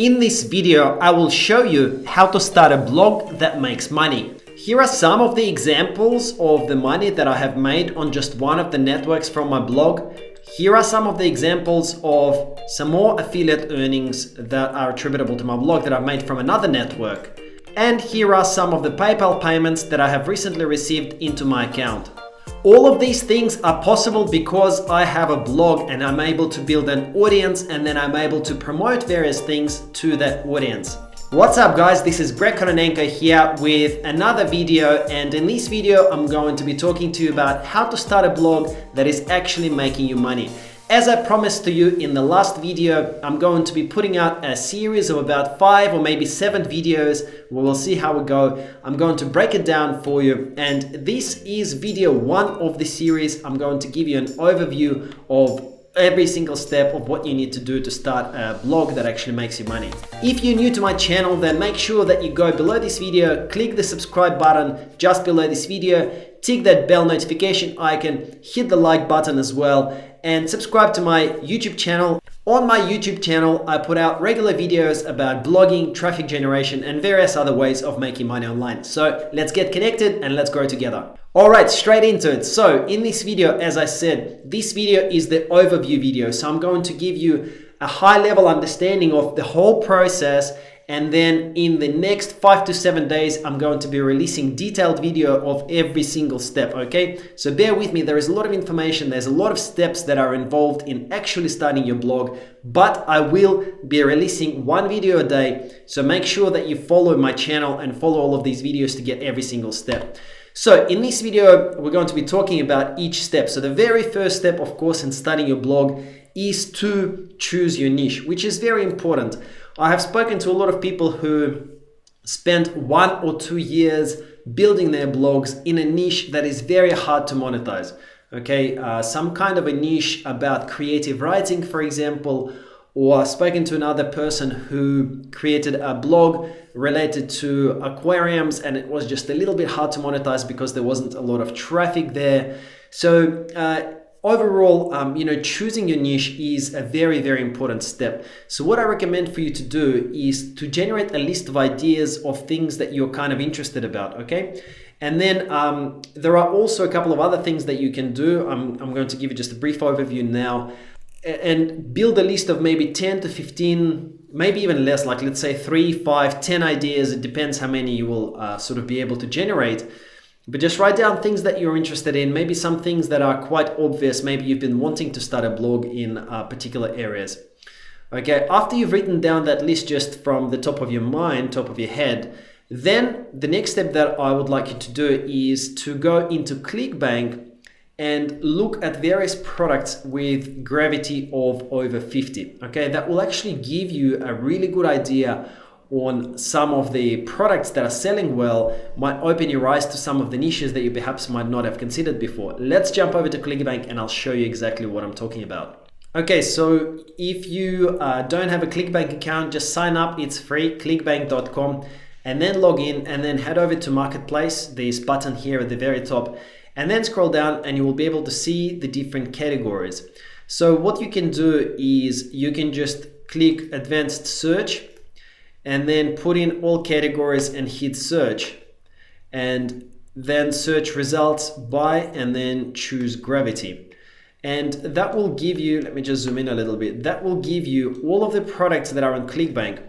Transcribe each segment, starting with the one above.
In this video, I will show you how to start a blog that makes money. Here are some of the examples of the money that I have made on just one of the networks from my blog. Here are some of the examples of some more affiliate earnings that are attributable to my blog that I've made from another network. And here are some of the PayPal payments that I have recently received into my account. All of these things are possible because I have a blog and I'm able to build an audience, and then I'm able to promote various things to that audience. What's up guys, this is Greg Kononenko here with another video, and in this video I'm going to be talking to you about how to start a blog that is actually making you money. As I promised to you in the last video, I'm going to be putting out a series of about 5 or maybe 7 videos. We'll see how we go. I'm going to break it down for you, and this is video 1 of the series. I'm going to give you an overview of every single step of what you need to do to start a blog that actually makes you money. If you're new to my channel, then make sure that you go below this video, click the subscribe button just below this video, tick that bell notification icon, hit the like button as well, and subscribe to my YouTube channel. On my YouTube channel, I put out regular videos about blogging, traffic generation, and various other ways of making money online. So let's get connected and let's grow together. All right, straight into it. So in this video, as I said, this video is the overview video. So I'm going to give you a high level understanding of the whole process. And then in the next 5 to 7 days, I'm going to be releasing detailed video of every single step, okay? So bear with me, there is a lot of information, there's a lot of steps that are involved in actually starting your blog, but I will be releasing 1 video a day. So make sure that you follow my channel and follow all of these videos to get every single step. So in this video, we're going to be talking about each step. So the very first step, of course, in starting your blog is to choose your niche, which is very important. I have spoken to a lot of people who spent 1 or 2 years building their blogs in a niche that is very hard to monetize. Okay, some kind of a niche about creative writing, for example, or I've spoken to another person who created a blog related to aquariums, and it was just a little bit hard to monetize because there wasn't a lot of traffic there. So overall, choosing your niche is a very, very important step. So what I recommend for you to do is to generate a list of ideas of things that you're kind of interested about, okay? And then there are also a couple of other things that you can do. I'm going to give you just a brief overview now, and build a list of maybe 10 to 15, maybe even less, like let's say 3, 5, 10 ideas. It depends how many you will sort of be able to generate. But just write down things that you're interested in, maybe some things that are quite obvious. Maybe you've been wanting to start a blog in particular areas. Okay, after you've written down that list just from the top of your mind, top of your head, then the next step that I would like you to do is to go into ClickBank and look at various products with gravity of over 50. Okay, that will actually give you a really good idea on some of the products that are selling well, might open your eyes to some of the niches that you perhaps might not have considered before. Let's jump over to ClickBank and I'll show you exactly what I'm talking about. Okay, so if you don't have a ClickBank account, just sign up, it's free, clickbank.com, and then log in and then head over to Marketplace, this button here at the very top, and then scroll down and you will be able to see the different categories. So what you can do is you can just click Advanced Search, and then put in all categories and hit search, and then search results by, and then choose gravity. And that will give you, let me just zoom in a little bit, that will give you all of the products that are on ClickBank.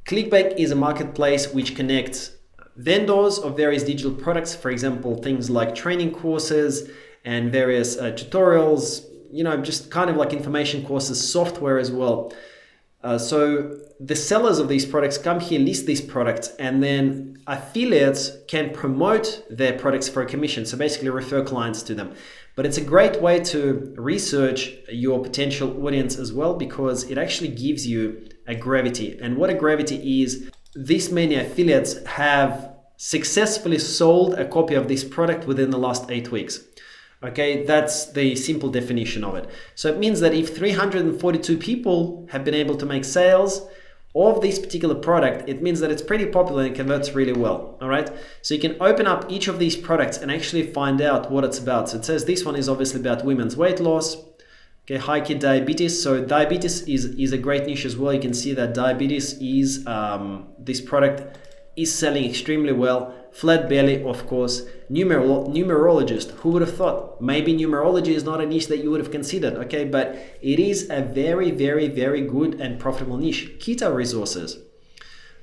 ClickBank is a marketplace which connects vendors of various digital products, for example, things like training courses and various tutorials, just kind of like information courses, software as well. So the sellers of these products come here, list these products, and then affiliates can promote their products for a commission. So basically refer clients to them. But it's a great way to research your potential audience as well, because it actually gives you a gravity. And what a gravity is, this many affiliates have successfully sold a copy of this product within the last 8 weeks. Okay, that's the simple definition of it. So it means that if 342 people have been able to make sales of this particular product, it means that it's pretty popular and converts really well. All right, so you can open up each of these products and actually find out what it's about. So it says this one is obviously about women's weight loss. Okay, high kid diabetes. So diabetes is a great niche as well. You can see that diabetes is, this product is selling extremely well. Flat belly, of course. Numerologist, who would have thought? Maybe numerology is not a niche that you would have considered, okay? But it is a very, very, very good and profitable niche. Keto resources,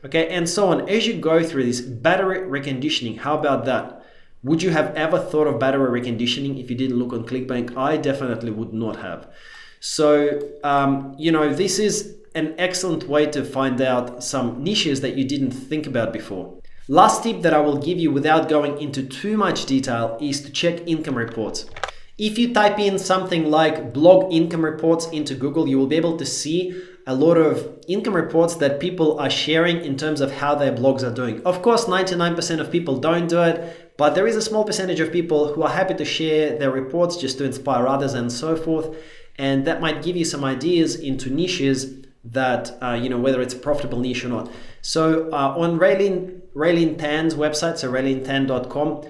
okay? And so on. As you go through this, battery reconditioning, how about that? Would you have ever thought of battery reconditioning if you didn't look on ClickBank? I definitely would not have. So, this is an excellent way to find out some niches that you didn't think about before. Last tip that I will give you without going into too much detail is to check income reports. If you type in something like blog income reports into Google, you will be able to see a lot of income reports that people are sharing in terms of how their blogs are doing. Of course, 99% of people don't do it, but there is a small percentage of people who are happy to share their reports just to inspire others and so forth. And that might give you some ideas into niches that, whether it's a profitable niche or not. So on Raylene Tan's website, so raylenetan.com,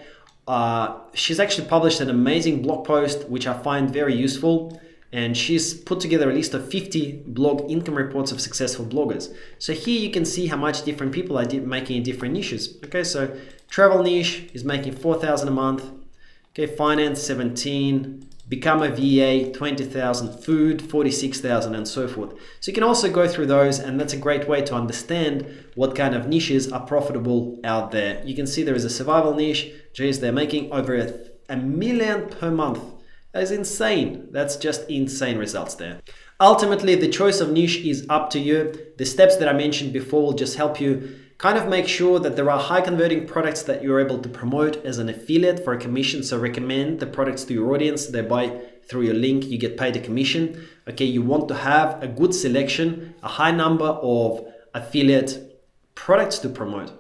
she's actually published an amazing blog post, which I find very useful. And she's put together a list of 50 blog income reports of successful bloggers. So here you can see how much different people are making in different niches. Okay, so travel niche is making $4,000 a month. Okay, finance 17, become a VA 20,000, food 46,000, and so forth. So you can also go through those, and that's a great way to understand what kind of niches are profitable out there. You can see there is a survival niche. Geez, they're making over $1 million per month. That is insane. That's just insane results there. Ultimately, the choice of niche is up to you. The steps that I mentioned before will just help you kind of make sure that there are high converting products that you're able to promote as an affiliate for a commission. So recommend the products to your audience. They buy through your link, you get paid a commission. Okay, you want to have a good selection, a high number of affiliate products to promote.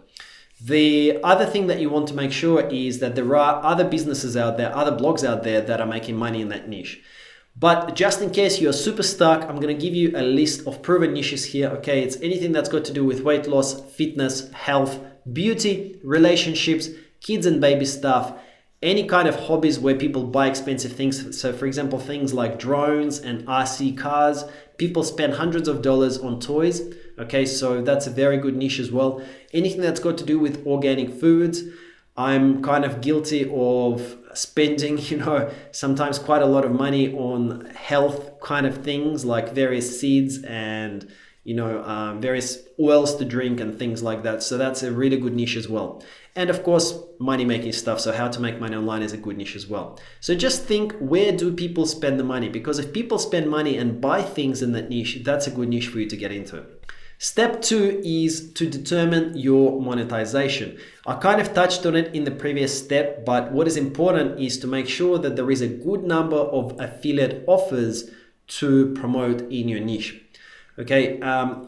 The other thing that you want to make sure is that there are other businesses out there, other blogs out there that are making money in that niche. But just in case you're super stuck, I'm going to give you a list of proven niches here. Okay, it's anything that's got to do with weight loss, fitness, health, beauty, relationships, kids and baby stuff, any kind of hobbies where people buy expensive things. So for example, things like drones and RC cars. People spend hundreds of dollars on toys. Okay, so that's a very good niche as well. Anything that's got to do with organic foods. I'm kind of guilty of spending, sometimes quite a lot of money on health kind of things like various seeds and, various oils to drink and things like that. So that's a really good niche as well. And of course, money making stuff. So how to make money online is a good niche as well. So just think, where do people spend the money? Because if people spend money and buy things in that niche, that's a good niche for you to get into. Step 2 is to determine your monetization. I kind of touched on it in the previous step, but what is important is to make sure that there is a good number of affiliate offers to promote in your niche. Okay,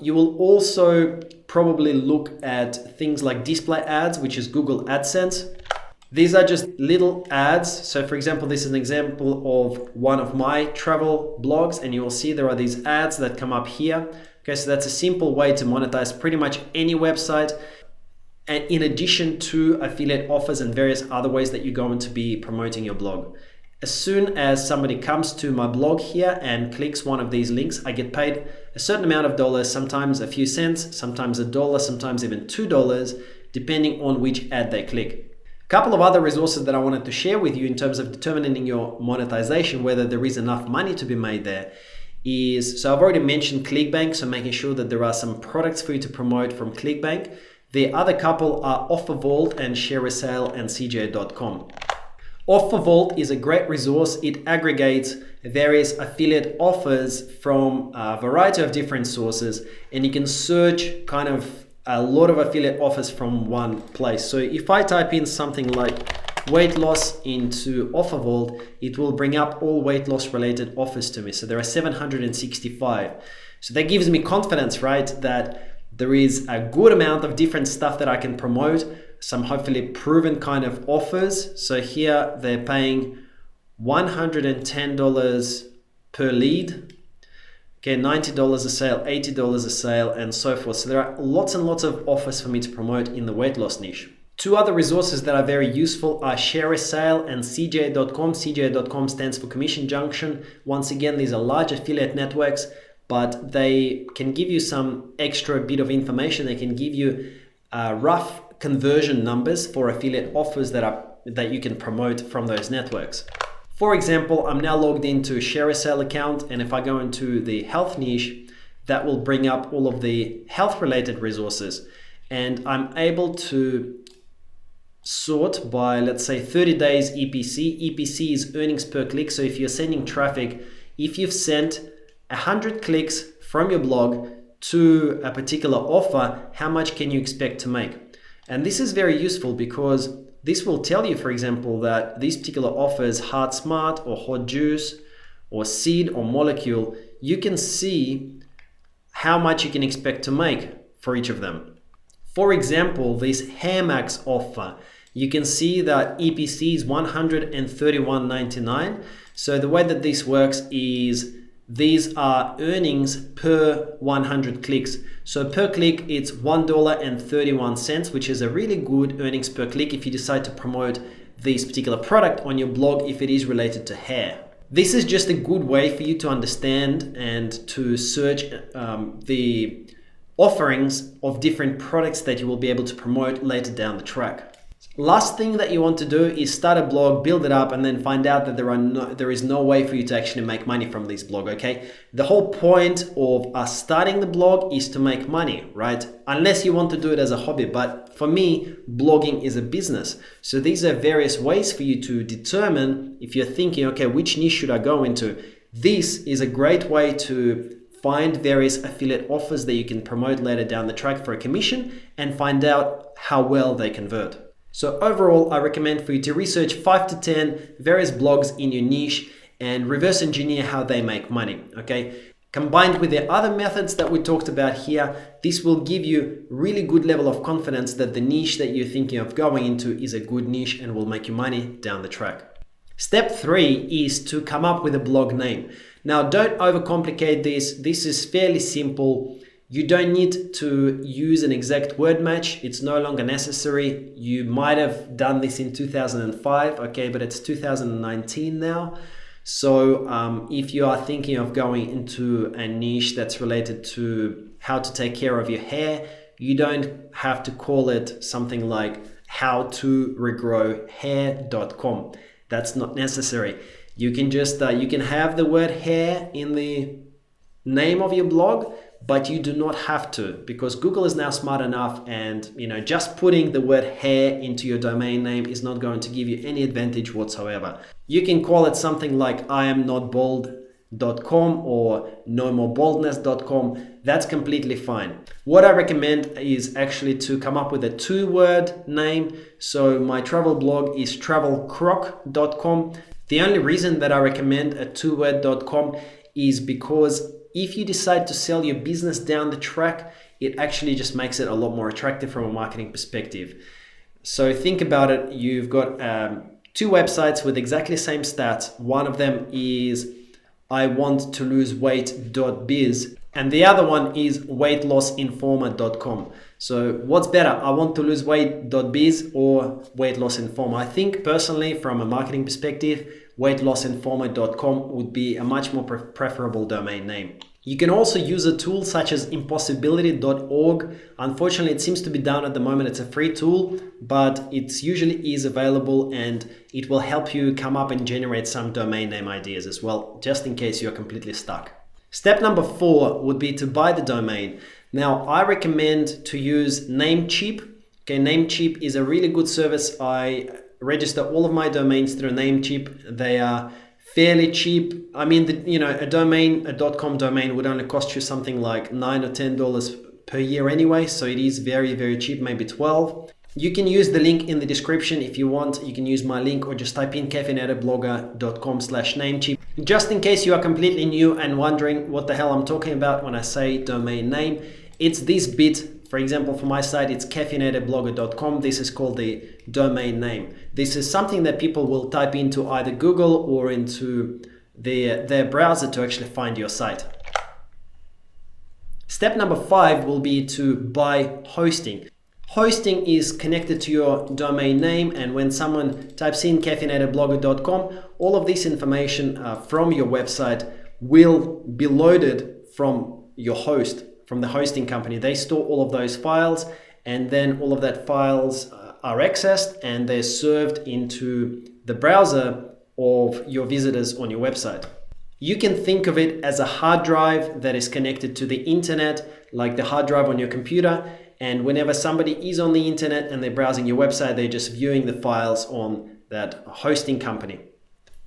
you will also probably look at things like display ads, which is Google AdSense. These are just little ads. So for example, this is an example of one of my travel blogs, and you will see there are these ads that come up here. Okay, so that's a simple way to monetize pretty much any website. And in addition to affiliate offers and various other ways that you're going to be promoting your blog. As soon as somebody comes to my blog here and clicks one of these links, I get paid a certain amount of dollars, sometimes a few cents, sometimes $1, sometimes even $2, depending on which ad they click. A couple of other resources that I wanted to share with you in terms of determining your monetization, whether there is enough money to be made there, is, so I've already mentioned ClickBank, so making sure that there are some products for you to promote from ClickBank. The other couple are OfferVault and ShareASale and CJ.com. OfferVault is a great resource. It aggregates various affiliate offers from a variety of different sources, and you can search kind of a lot of affiliate offers from one place. So if I type in something like weight loss into OfferVault, it will bring up all weight loss related offers to me. So there are 765. So that gives me confidence, right? That there is a good amount of different stuff that I can promote, some hopefully proven kind of offers. So here they're paying $110 per lead. Okay, $90 a sale, $80 a sale, and so forth. So there are lots and lots of offers for me to promote in the weight loss niche. Two other resources that are very useful are ShareASale and CJ.com. CJ.com stands for Commission Junction. Once again, these are large affiliate networks, but they can give you some extra bit of information. They can give you rough conversion numbers for affiliate offers that you can promote from those networks. For example, I'm now logged into ShareASale account, and if I go into the health niche, that will bring up all of the health related resources, and I'm able to sort by, let's say, 30 days EPC. EPC is earnings per click. So if you're sending traffic, if you've sent 100 clicks from your blog to a particular offer, how much can you expect to make? And this is very useful because this will tell you, for example, that these particular offers, Heart Smart or Hot Juice or Seed or Molecule, you can see how much you can expect to make for each of them. For example, this Hair Max offer, you can see that EPC is $131.99. So the way that this works is these are earnings per 100 clicks. So per click, it's $1.31, which is a really good earnings per click if you decide to promote this particular product on your blog if it is related to hair. This is just a good way for you to understand and to search the offerings of different products that you will be able to promote later down the track. Last thing that you want to do is start a blog, build it up, and then find out that there is no way for you to actually make money from this blog, okay? The whole point of us starting the blog is to make money, right? Unless you want to do it as a hobby, but for me, blogging is a business. So these are various ways for you to determine if you're thinking, okay, which niche should I go into? This is a great way to find various affiliate offers that you can promote later down the track for a commission and find out how well they convert. So overall, I recommend for you to research 5 to 10 various blogs in your niche and reverse engineer how they make money, okay? Combined with the other methods that we talked about here, this will give you really good level of confidence that the niche that you're thinking of going into is a good niche and will make you money down the track. Step 3 is to come up with a blog name. Now, don't overcomplicate this. This is fairly simple. You don't need to use an exact word match. It's no longer necessary. You might have done this in 2005, okay, but it's 2019 now. So if you are thinking of going into a niche that's related to how to take care of your hair, you don't have to call it something like howtoregrowhair.com. That's not necessary. You can just, you can have the word hair in the name of your blog, but you do not have to, because Google is now smart enough, and just putting the word hair into your domain name is not going to give you any advantage whatsoever. You can call it something like IamNotBald.com or NoMoreBaldness.com. That's completely fine. What I recommend is actually to come up with a 2-word name. So my travel blog is TravelCroc.com. The only reason that I recommend a 2-word.com is because if you decide to sell your business down the track, it actually just makes it a lot more attractive from a marketing perspective. So think about it. You've got 2 websites with exactly the same stats. One of them is I want to lose weight.biz, and the other one is weightlossinformer.com. So what's better, I want to lose weight.biz or weight loss informer? I think personally, from a marketing perspective, weightlossinformer.com would be a much more preferable domain name. You can also use a tool such as impossibility.org. Unfortunately, it seems to be down at the moment. It's a free tool, but it usually is available, and it will help you come up and generate some domain name ideas as well, just in case you're completely stuck. Step number 4 would be to buy the domain. Now, I recommend to use Namecheap. Okay, Namecheap is a really good service. I register all of my domains through Namecheap. They are fairly cheap. I mean, a .com domain would only cost you something like $9 or $10 per year anyway. So it is very, very cheap, maybe 12. You can use the link in the description if you want. You can use my link or just type in caffeinatedblogger.com/Namecheap. Just in case you are completely new and wondering what the hell I'm talking about when I say domain name, it's this bit. For example, for my site, it's caffeinatedblogger.com. This is called the domain name. This is something that people will type into either Google or into their browser to actually find your site. Step number 5 will be to buy hosting. Hosting is connected to your domain name, and when someone types in caffeinatedblogger.com, all of this information from your website will be loaded from your host, from the hosting company. They store all of those files, and then all of that files are accessed and they're served into the browser of your visitors on your website. You can think of it as a hard drive that is connected to the internet, like the hard drive on your computer. And whenever somebody is on the internet and they're browsing your website, they're just viewing the files on that hosting company.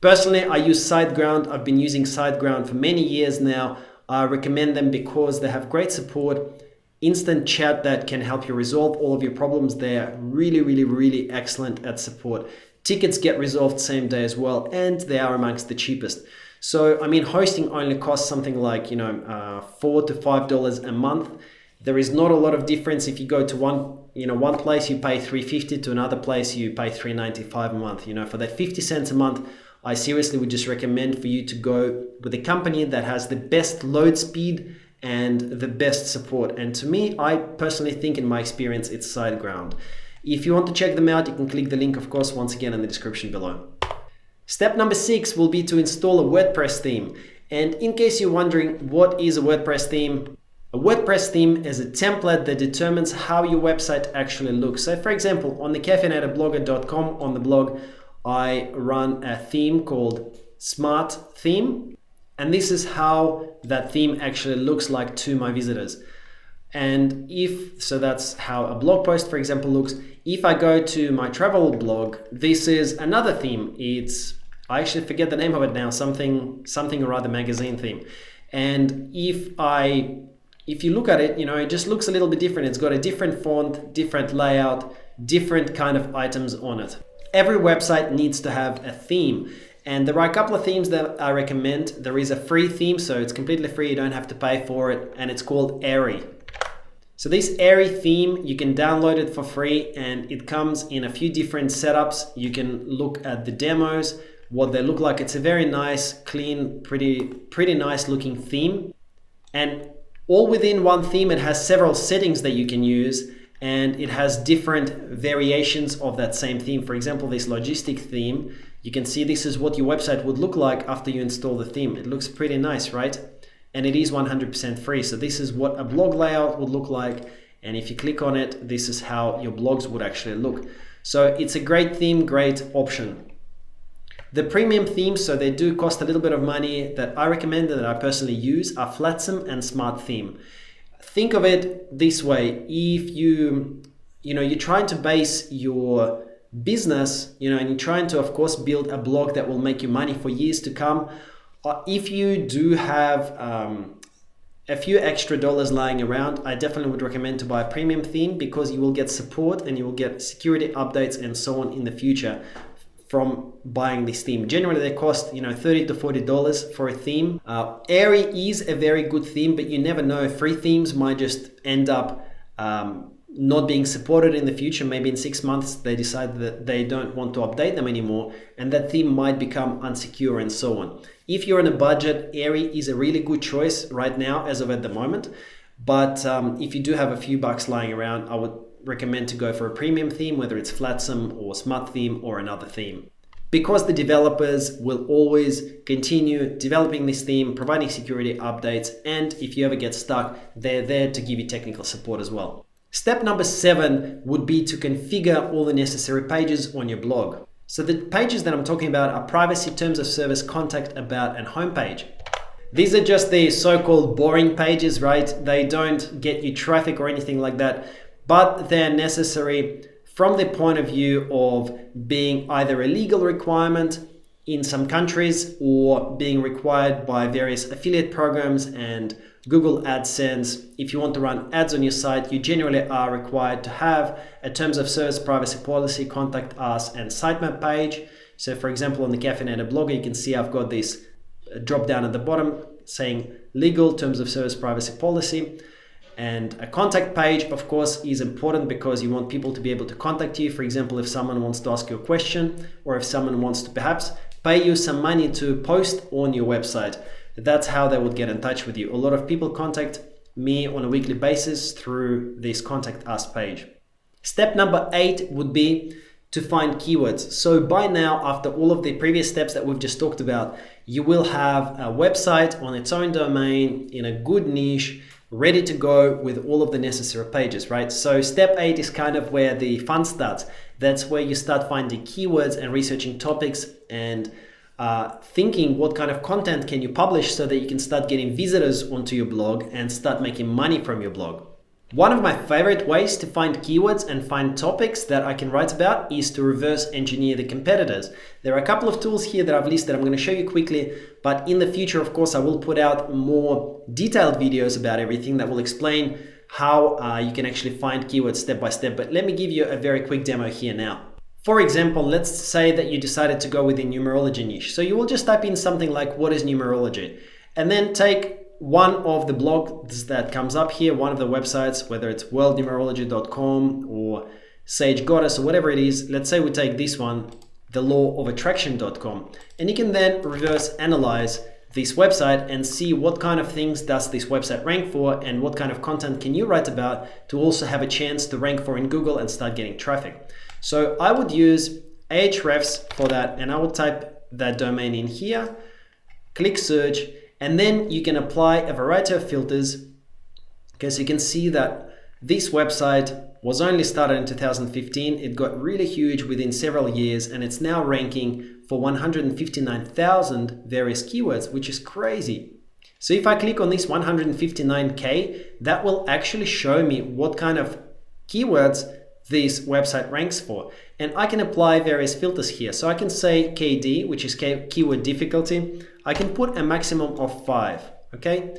Personally, I use SiteGround. I've been using SiteGround for many years now. I recommend them because they have great support, instant chat that can help you resolve all of your problems. They're really excellent at support. Tickets get resolved same day as well, and they are amongst the cheapest. So, I mean, hosting only costs something like, $4 to $5 a month. There is not a lot of difference. If you go to one place, you pay $3.50, to another place, you pay $3.95 a month. For that 50 cents a month, I seriously would just recommend for you to go with a company that has the best load speed and the best support. And to me, I personally think, in my experience, it's SiteGround. If you want to check them out, you can click the link, of course, once again in the description below. Step number 6 will be to install a WordPress theme. And in case you're wondering what is a WordPress theme, a WordPress theme is a template that determines how your website actually looks. So for example, on the caffeinatedblogger.com, on the blog, I run a theme called Smart Theme. And this is how that theme actually looks like to my visitors. And so that's how a blog post, for example, looks. If I go to my travel blog, this is another theme. I actually forget the name of it now, something or other magazine theme. And if you look at it, it just looks a little bit different. It's got a different font, different layout, different kind of items on it. Every website needs to have a theme. And there are a couple of themes that I recommend. There is a free theme, so it's completely free. You don't have to pay for it. And it's called Airy. So this Airy theme, you can download it for free, and it comes in a few different setups. You can look at the demos, what they look like. It's a very nice, clean, pretty nice looking theme. And all within one theme, it has several settings that you can use, and it has different variations of that same theme. For example, this logistic theme, you can see this is what your website would look like after you install the theme. It looks pretty nice, right? And it is 100% free. So this is what a blog layout would look like. And if you click on it, this is how your blogs would actually look. So it's a great theme, great option. The premium themes, so they do cost a little bit of money, that I recommend and that I personally use are Flatsome and Smart Theme. Think of it this way. If you're trying to base your business, and you're trying to, of course, build a blog that will make you money for years to come, if you do have a few extra dollars lying around, I definitely would recommend to buy a premium theme, because you will get support and you will get security updates and so on in the future from buying this theme. Generally, they cost $30 to $40 for a theme. Airy is a very good theme, but you never know. Free themes might just end up not being supported in the future. Maybe in 6 months they decide that they don't want to update them anymore, and that theme might become unsecure and so on. If you're on a budget, Airy is a really good choice right now as of at the moment. But if you do have a few bucks lying around, I would recommend to go for a premium theme, whether it's Flatsome or Smart Theme or another theme. Because the developers will always continue developing this theme, providing security updates, and if you ever get stuck, they're there to give you technical support as well. Step number 7 would be to configure all the necessary pages on your blog. So the pages that I'm talking about are privacy, terms of service, contact, about, and homepage. These are just the so-called boring pages, right? They don't get you traffic or anything like that, but they're necessary from the point of view of being either a legal requirement in some countries or being required by various affiliate programs and Google AdSense. If you want to run ads on your site, you generally are required to have a terms of service, privacy policy, contact us, and sitemap page. So for example, on the Caffeinated Blogger, you can see I've got this drop down at the bottom saying legal, terms of service, privacy policy. And a contact page, of course, is important because you want people to be able to contact you. For example, if someone wants to ask you a question, or if someone wants to perhaps pay you some money to post on your website, that's how they would get in touch with you. A lot of people contact me on a weekly basis through this Contact Us page. Step number 8 would be to find keywords. So by now, after all of the previous steps that we've just talked about, you will have a website on its own domain in a good niche, ready to go with all of the necessary pages, right? So step 8 is kind of where the fun starts. That's where you start finding keywords and researching topics and thinking what kind of content can you publish so that you can start getting visitors onto your blog and start making money from your blog. One of my favorite ways to find keywords and find topics that I can write about is to reverse engineer the competitors. There are a couple of tools here that I've listed. I'm going to show you quickly, but in the future, of course, I will put out more detailed videos about everything that will explain how you can actually find keywords step by step. But let me give you a very quick demo here now. For example, let's say that you decided to go with the numerology niche. So you will just type in something like, what is numerology? And then take one of the blogs that comes up here, one of the websites, whether it's worldnumerology.com or Sage Goddess or whatever it is. Let's say we take this one, thelawofattraction.com, and you can then reverse analyze this website and see what kind of things does this website rank for and what kind of content can you write about to also have a chance to rank for in Google and start getting traffic. So I would use Ahrefs for that, and I would type that domain in here, click search, and then you can apply a variety of filters, because you can see that this website was only started in 2015. It got really huge within several years, and it's now ranking for 159,000 various keywords, which is crazy. So if I click on this 159K, that will actually show me what kind of keywords this website ranks for. And I can apply various filters here. So I can say KD, which is keyword difficulty. I can put a maximum of 5, okay?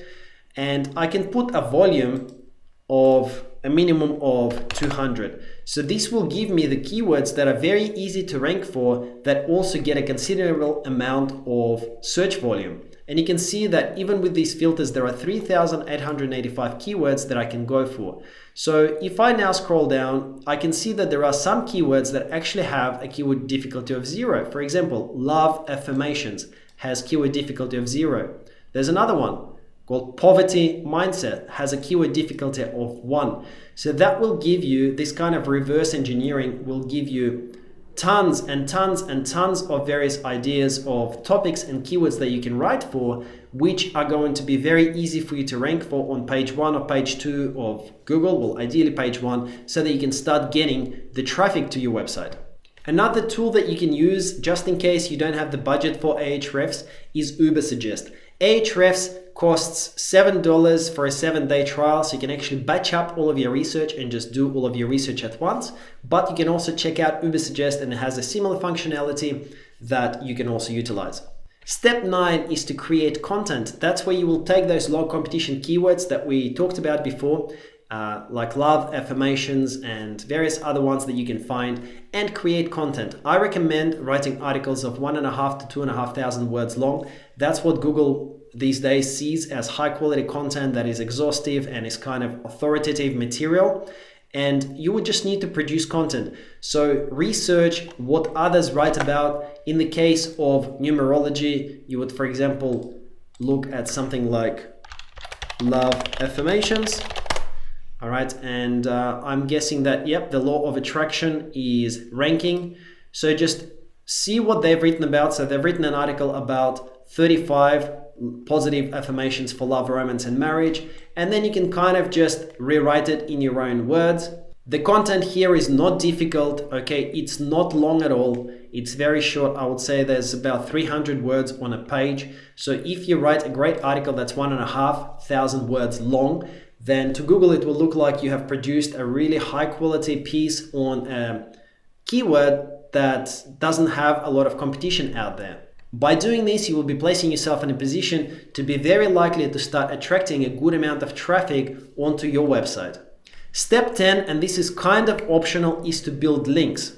And I can put a volume of a minimum of 200. So this will give me the keywords that are very easy to rank for, that also get a considerable amount of search volume. And you can see that even with these filters, there are 3,885 keywords that I can go for. So if I now scroll down, I can see that there are some keywords that actually have a keyword difficulty of 0. For example, love affirmations has keyword difficulty of 0. There's another one called poverty mindset, has a keyword difficulty of 1. So that will give you, this kind of reverse engineering will give you tons and tons and tons of various ideas of topics and keywords that you can write for, which are going to be very easy for you to rank for on page 1 or page 2 of Google, well, ideally page 1, so that you can start getting the traffic to your website. Another tool that you can use, just in case you don't have the budget for Ahrefs, is Ubersuggest. Ahrefs costs $7 for a 7-day trial, so you can actually batch up all of your research and just do all of your research at once. But you can also check out Ubersuggest, and it has a similar functionality that you can also utilize. Step 9 is to create content. That's where you will take those low competition keywords that we talked about before, like love, affirmations, and various other ones that you can find, and create content. I recommend writing articles of 1,500 to 2,500 words long. That's what Google these days sees as high quality content that is exhaustive and is kind of authoritative material. And you would just need to produce content. So research what others write about. In the case of numerology, you would, for example, look at something like love affirmations. All right, and I'm guessing that, yep, the law of attraction is ranking. So just see what they've written about. So they've written an article about 35 positive affirmations for love, romance, and marriage. And then you can kind of just rewrite it in your own words. The content here is not difficult, okay? It's not long at all. It's very short. I would say there's about 300 words on a page. So if you write a great article that's 1,500 words long, then to Google it will look like you have produced a really high quality piece on a keyword that doesn't have a lot of competition out there. By doing this, you will be placing yourself in a position to be very likely to start attracting a good amount of traffic onto your website. Step 10, and this is kind of optional, is to build links.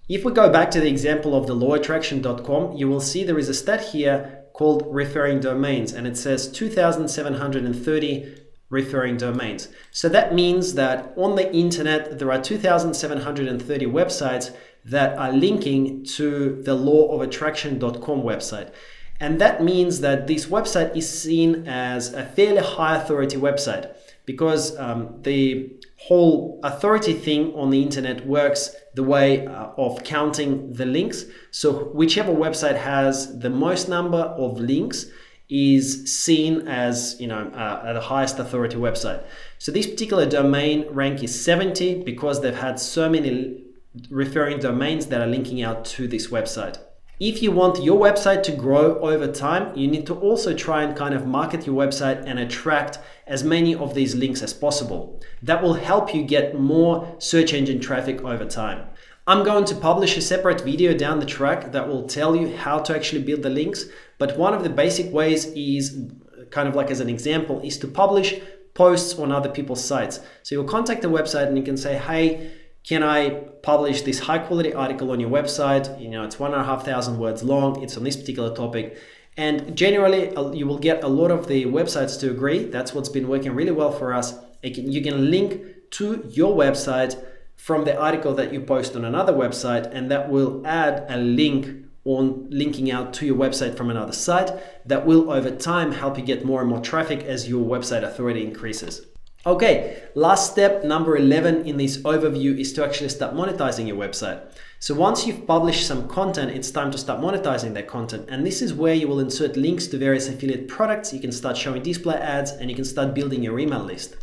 If we go back to the example of thelowofattraction.com, you will see there is a stat here called referring domains, and it says 2,730 referring domains. So that means that on the internet, there are 2,730 websites that are linking to the lawofattraction.com website. And that means that this website is seen as a fairly high authority website, because the whole authority thing on the internet works the way of counting the links. So whichever website has the most number of links is seen as, the highest authority website. So this particular domain rank is 70 because they've had so many referring domains that are linking out to this website. If you want your website to grow over time, you need to also try and kind of market your website and attract as many of these links as possible. That will help you get more search engine traffic over time. I'm going to publish a separate video down the track that will tell you how to actually build the links. But one of the basic ways is, kind of like as an example, is to publish posts on other people's sites. So you'll contact the website and you can say, hey, can I publish this high quality article on your website? It's 1,500 words long. It's on this particular topic. And generally, you will get a lot of the websites to agree. That's what's been working really well for us. You can link to your website from the article that you post on another website, and that will add a link on linking out to your website from another site that will over time help you get more and more traffic as your website authority increases. Okay, last step, number 11 in this overview, is to actually start monetizing your website. So once you've published some content, it's time to start monetizing that content. And this is where you will insert links to various affiliate products. You can start showing display ads and you can start building your email list.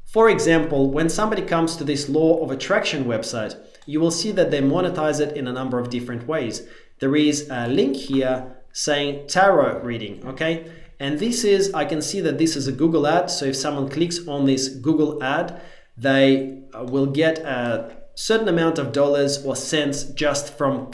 For example, when somebody comes to this law of attraction website, you will see that they monetize it in a number of different ways. There is a link here saying tarot reading, okay? And this is, I can see that this is a Google ad. So if someone clicks on this Google ad, they will get a certain amount of dollars or cents just from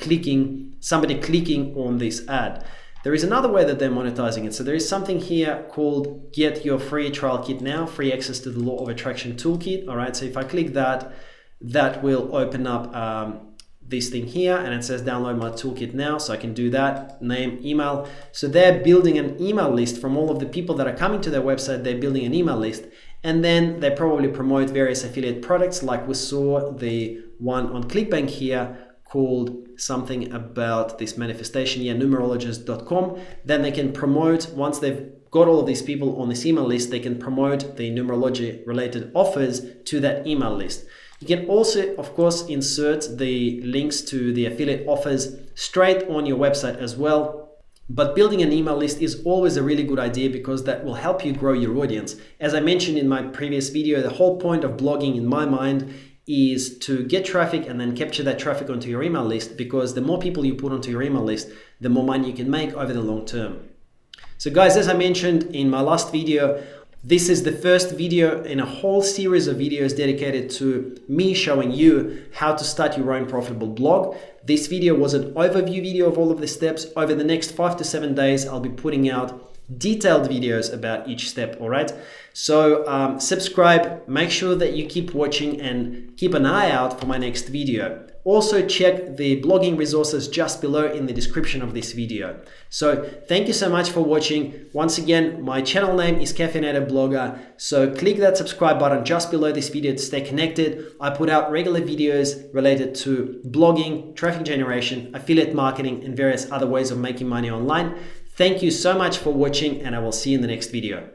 somebody clicking on this ad. There is another way that they're monetizing it. So there is something here called Get Your Free Trial Kit Now, free access to the Law of Attraction Toolkit. All right, so if I click that, that will open up this thing here, and it says download my toolkit now. So I can do that, name, email. So they're building an email list from all of the people that are coming to their website. They're building an email list, and then they probably promote various affiliate products, like we saw the one on ClickBank here called something about this manifestation, numerologist.com. Then they can promote, once they've got all of these people on this email list, they can promote the numerology related offers to that email list. You can also, of course, insert the links to the affiliate offers straight on your website as well. But building an email list is always a really good idea because that will help you grow your audience. As I mentioned in my previous video, the whole point of blogging in my mind is to get traffic and then capture that traffic onto your email list, because the more people you put onto your email list, the more money you can make over the long term. So guys, as I mentioned in my last video, this is the first video in a whole series of videos dedicated to me showing you how to start your own profitable blog. This video was an overview video of all of the steps. Over the next 5 to 7 days, I'll be putting out detailed videos about each step, all right? So subscribe, make sure that you keep watching and keep an eye out for my next video. Also check the blogging resources just below in the description of this video. So thank you so much for watching. Once again, my channel name is Caffeinated Blogger. So click that subscribe button just below this video to stay connected. I put out regular videos related to blogging, traffic generation, affiliate marketing, and various other ways of making money online. Thank you so much for watching, and I will see you in the next video.